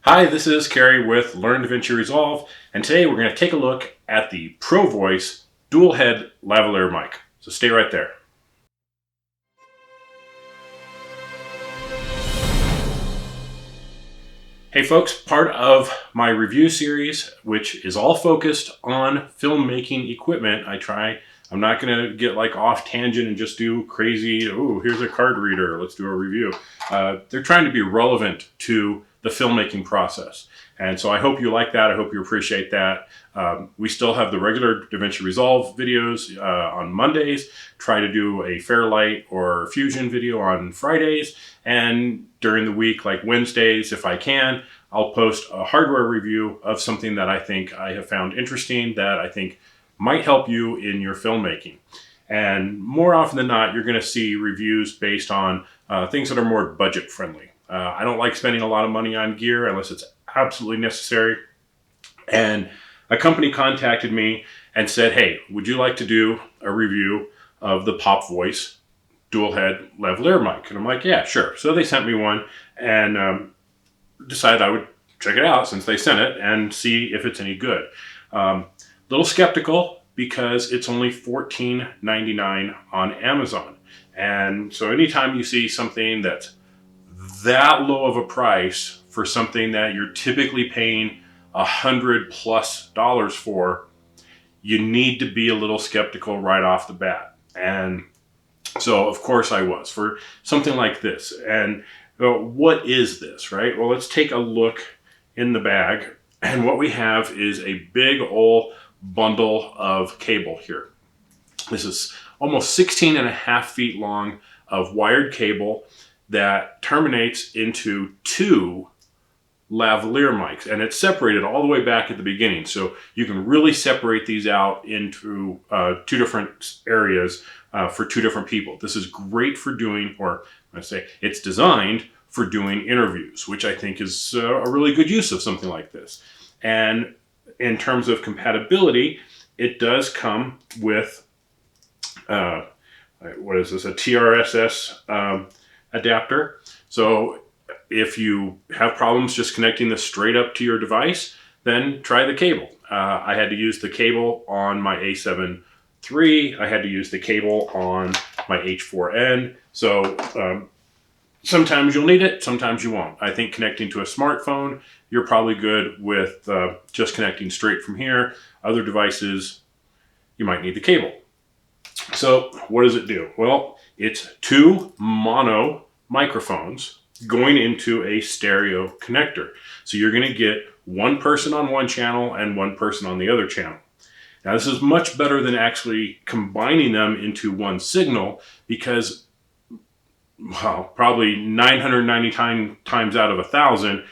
Hi, this is Kerry with Learn Davinci Resolve, and today we're going to take a look at the Pro Voice dual head lavalier mic. So stay right there. Hey folks, part of my review series, which is all focused on filmmaking equipment, I'm not going to get like off tangent and just do crazy, oh, here's a card reader, let's do a review. They're trying to be relevant to the filmmaking process. And so I hope you like that. I hope you appreciate that. We still have the regular Davinci Resolve videos on Mondays. Try to do a Fairlight or Fusion video on Fridays. And during the week, like Wednesdays, if I can, I'll post a hardware review of something that I think I have found interesting that I think might help you in your filmmaking. And more often than not, you're going to see reviews based on things that are more budget friendly. I don't like spending a lot of money on gear unless it's absolutely necessary. And a company contacted me and said, hey, would you like to do a review of the Pop Voice dual head lavalier mic? And I'm like, yeah, sure. So they sent me one and decided I would check it out since they sent it and see if it's any good. Little skeptical because it's only $14.99 on Amazon. And so anytime you see something that's that low of a price for something that you're typically paying $100+ for, you need to be a little skeptical right off the bat. And so of course I was for something like this. And what is this, right? Well, let's take a look in the bag. And what we have is a big old bundle of cable here. This is almost 16 and a half feet long of wired cable that terminates into two lavalier mics, and it's separated all the way back at the beginning, so you can really separate these out into two different areas for two different people. This is great for doing, or I say it's designed for doing interviews, which I think is a really good use of something like this. And in terms of compatibility, it does come with what is this, a TRSS adapter. So if you have problems just connecting this straight up to your device, then try the cable. I had to use the cable on my A7 III. I had to use the cable on my H4n. So sometimes you'll need it, sometimes you won't. I think connecting to a smartphone, you're probably good with just connecting straight from here. Other devices, you might need the cable. So what does it do? Well, it's two mono microphones going into a stereo connector. So you're going to get one person on one channel and one person on the other channel. Now this is much better than actually combining them into one signal because, well, probably 999 times out of 1,000,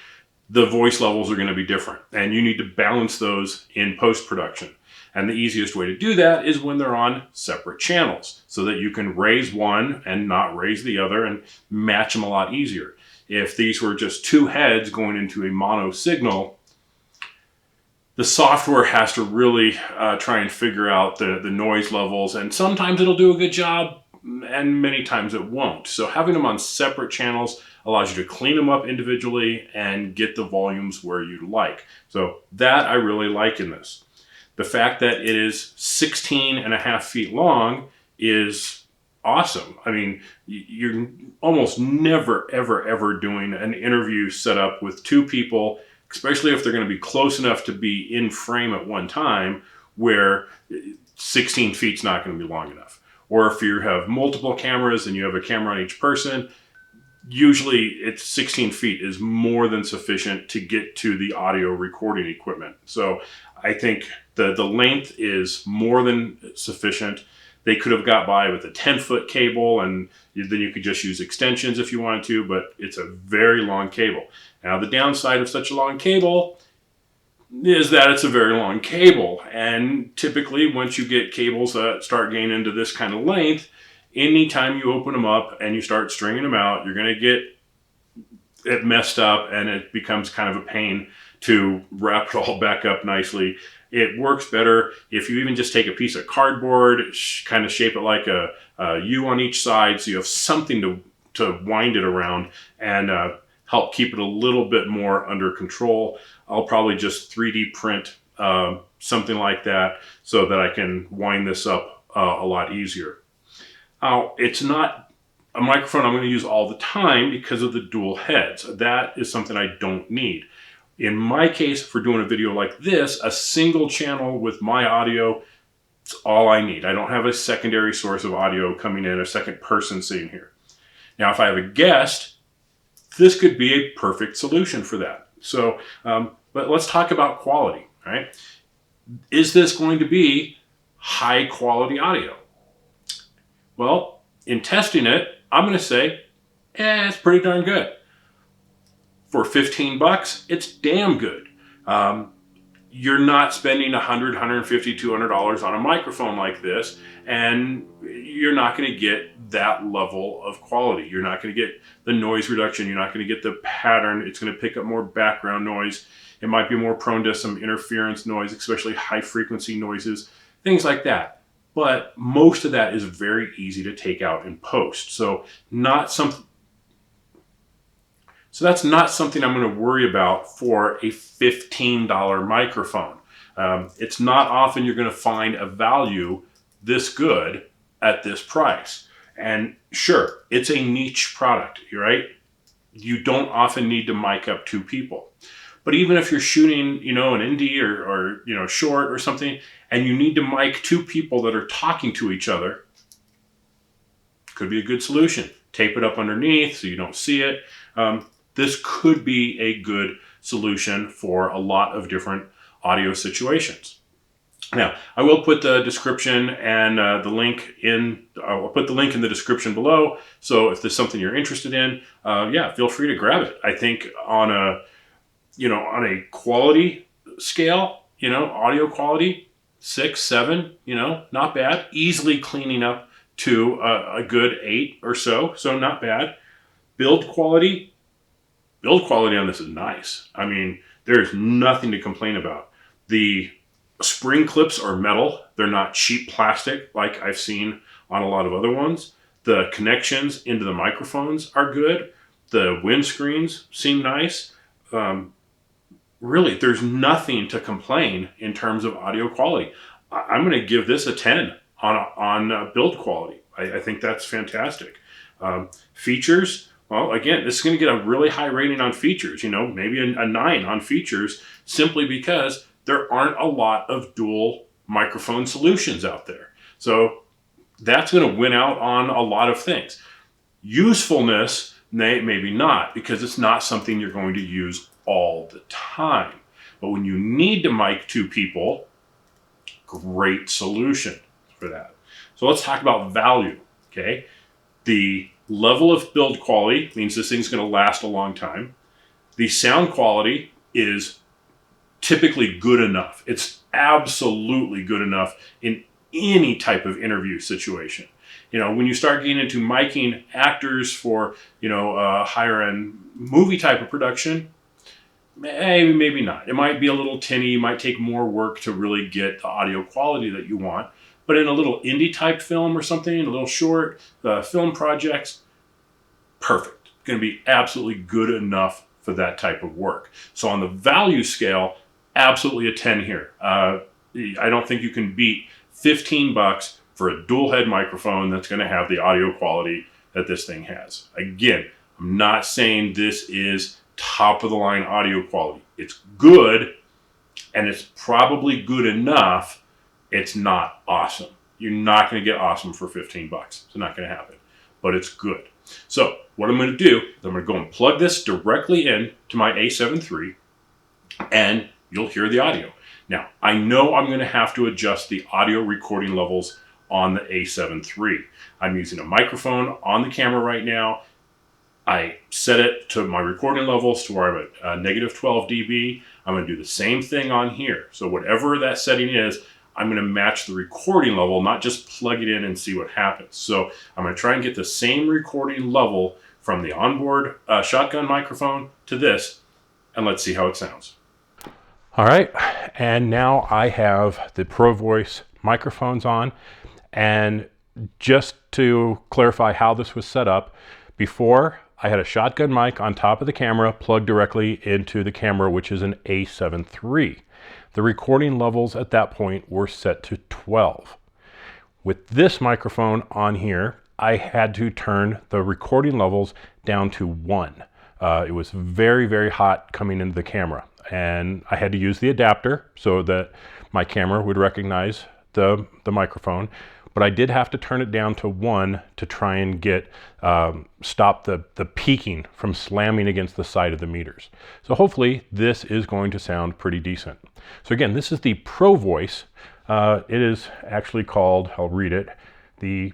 the voice levels are going to be different and you need to balance those in post-production. And the easiest way to do that is when they're on separate channels so that you can raise one and not raise the other and match them a lot easier. If these were just two heads going into a mono signal, the software has to really try and figure out the noise levels, and sometimes it'll do a good job and many times it won't. So having them on separate channels allows you to clean them up individually and get the volumes where you'd like. So that I really like in this. The fact that it is 16 and a half feet long is awesome. I mean, you're almost never, ever, ever doing an interview set up with two people, especially if they're going to be close enough to be in frame at one time, where 16 feet's not going to be long enough. Or if you have multiple cameras and you have a camera on each person, usually it's 16 feet is more than sufficient to get to the audio recording equipment. So I think the length is more than sufficient. They could have got by with a 10-foot cable, and then you could just use extensions if you wanted to, but it's a very long cable. Now, the downside of such a long cable is that it's a very long cable. And typically, once you get cables that start getting into this kind of length, anytime you open them up and you start stringing them out, you're going to get it messed up, and it becomes kind of a pain to wrap it all back up nicely. It works better if you even just take a piece of cardboard, kind of shape it like a U on each side, so you have something to wind it around, and help keep it a little bit more under control. I'll probably just 3D print something like that so that I can wind this up a lot easier. It's not a microphone I'm going to use all the time because of the dual heads. That is something I don't need. In my case, for doing a video like this, a single channel with my audio, it's all I need. I don't have a secondary source of audio coming in, a second person sitting here. Now, if I have a guest, this could be a perfect solution for that. So, but let's talk about quality, right? Is this going to be high quality audio? Well, in testing it, I'm going to say, it's pretty darn good. For 15 bucks, it's damn good. You're not spending $100, $150, $200 on a microphone like this, and you're not going to get that level of quality. You're not going to get the noise reduction. You're not going to get the pattern. It's going to pick up more background noise. It might be more prone to some interference noise, especially high frequency noises, things like that. But most of that is very easy to take out in post. So that's not something I'm going to worry about for a $15 microphone. It's not often you're going to find a value this good at this price. And sure, it's a niche product, right? You don't often need to mic up two people. But even if you're shooting, an indie or short or something, and you need to mic two people that are talking to each other, could be a good solution. Tape it up underneath so you don't see it. This could be a good solution for a lot of different audio situations. Now, I will put the description and I'll put the link in the description below. So if there's something you're interested in, feel free to grab it. I think on a quality scale, audio quality, 6, 7, not bad. Easily cleaning up to a good 8 or so. So not bad. Build quality on this is nice. I mean, there's nothing to complain about. The spring clips are metal. They're not cheap plastic like I've seen on a lot of other ones. The connections into the microphones are good. The windscreens seem nice. Really, there's nothing to complain in terms of audio quality. I'm going to give this a 10 on build quality. I think that's fantastic. Features. Well, again, this is going to get a really high rating on features, maybe a 9 on features, simply because there aren't a lot of dual microphone solutions out there. So that's going to win out on a lot of things. Usefulness, maybe not, because it's not something you're going to use all the time. But when you need to mic two people, great solution for that. So let's talk about value, okay? The level of build quality means this thing's going to last a long time. The sound quality is typically good enough. It's absolutely good enough in any type of interview situation. When you start getting into miking actors for, higher end movie type of production, maybe not. It might be a little tinny, might take more work to really get the audio quality that you want. But in a little indie type film or something, a little short film projects, perfect. Going to be absolutely good enough for that type of work. So on the value scale, absolutely a 10 here. I don't think you can beat 15 bucks for a dual head microphone that's going to have the audio quality that this thing has. Again, I'm not saying this is top of the line audio quality. It's good, and it's probably good enough. It's not awesome. You're not going to get awesome for 15 bucks. It's not going to happen, but it's good. So what I'm going to do is I'm going to go and plug this directly in to my A7 III, and you'll hear the audio. Now, I know I'm going to have to adjust the audio recording levels on the A7 III. I'm using a microphone on the camera right now. I set it to my recording levels to where I'm at negative 12 dB. I'm going to do the same thing on here. So whatever that setting is, I'm going to match the recording level, not just plug it in and see what happens. So I'm going to try and get the same recording level from the onboard shotgun microphone to this, and let's see how it sounds. All right, and now I have the Pro Voice microphones on, and just to clarify how this was set up, before I had a shotgun mic on top of the camera plugged directly into the camera, which is an A7 III. The recording levels at that point were set to 12. With this microphone on here, I had to turn the recording levels down to 1. It was very, very hot coming into the camera, and I had to use the adapter so that my camera would recognize the microphone, but I did have to turn it down to 1 to try and get stop the peaking from slamming against the side of the meters. So hopefully this is going to sound pretty decent. So again, this is the Pro Voice. It is actually called, I'll read it, the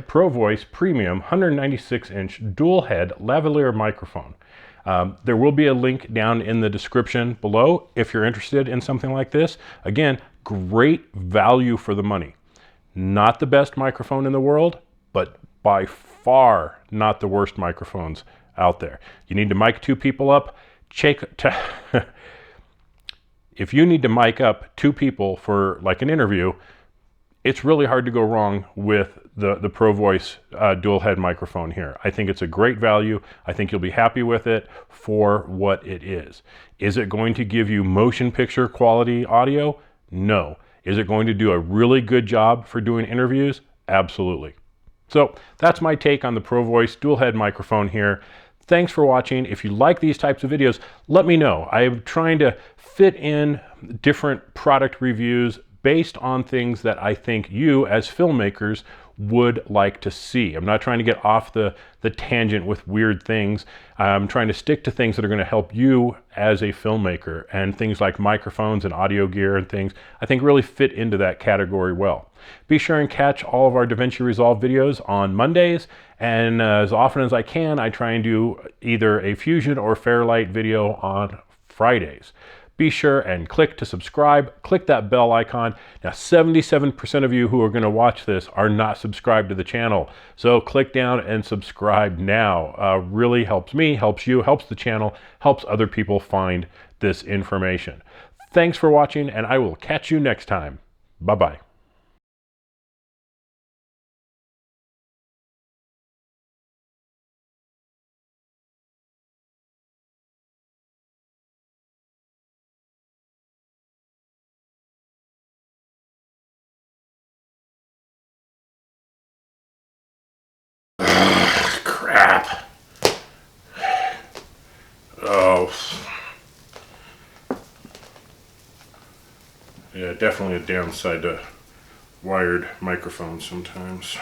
Pro Voice Premium 196-inch dual head lavalier microphone. There will be a link down in the description below if you're interested in something like this. Again, great value for the money. Not the best microphone in the world, but by far not the worst microphones out there. You need to mic 2 people up. If you need to mic up 2 people for like an interview, it's really hard to go wrong with the Pro Voice dual head microphone here. I think it's a great value. I think you'll be happy with it for what it is. Is it going to give you motion picture quality audio? No. Is it going to do a really good job for doing interviews? Absolutely. So that's my take on the Pro Voice dual head microphone here. Thanks for watching. If you like these types of videos, let me know. I'm trying to fit in different product reviews based on things that I think you as filmmakers would like to see. I'm not trying to get off the tangent with weird things. I'm trying to stick to things that are going to help you as a filmmaker, and things like microphones and audio gear and things I think really fit into that category well. Be sure and catch all of our Davinci Resolve videos on Mondays, and as often as I can, I try and do either a Fusion or Fairlight video on Fridays. Be sure and click to subscribe, click that bell icon. Now, 77% of you who are gonna watch this are not subscribed to the channel. So click down and subscribe now. Really helps me, helps you, helps the channel, helps other people find this information. Thanks for watching, and I will catch you next time. Bye-bye. Crap. Oh. Yeah, definitely a downside to wired microphones sometimes.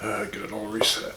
Get it all reset.